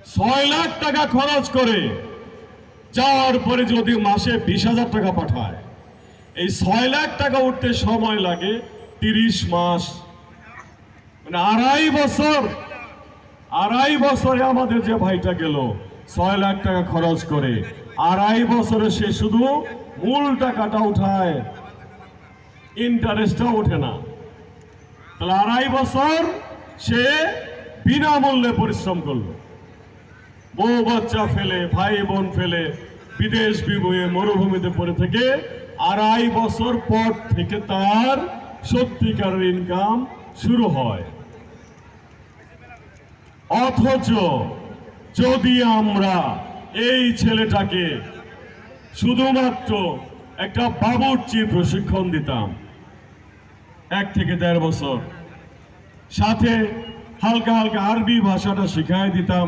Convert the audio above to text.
6 লাখ টাকা খরচ করে যাওয়ার পরে যদি মাসে 20,000 টাকা পাঠায়, এই 6 লাখ টাকা উঠতে সময় লাগে 30 মাস, মানে 2.5 বছর। 2.5 বছরে আমাদের যে ভাইটা গেল 6 লাখ টাকা খরচ করে, 2.5 বছরে সে শুধু মূল টাকাটা উঠায়, ইন্টারেস্টটা ওঠে না। তাহলে 2.5 বছর সে বিনামূল্যে পরিশ্রম করলো, বউ বাচ্চা ফেলে, ভাই বোন ফেলে, বিদেশ বিভূয়ে মরুভূমিতে পড়ে থেকে 2.5 বছর পর থেকে তার সত্যিকারের ইনকাম শুরু হয়। অথচ যদি আমরা এই ছেলেটাকে শুধুমাত্র একটা বাবুর্চির প্রশিক্ষণ দিতাম 1 থেকে 1.5 বছর, সাথে হালকা হালকা আরবি ভাষাটা শিখাই দিতাম,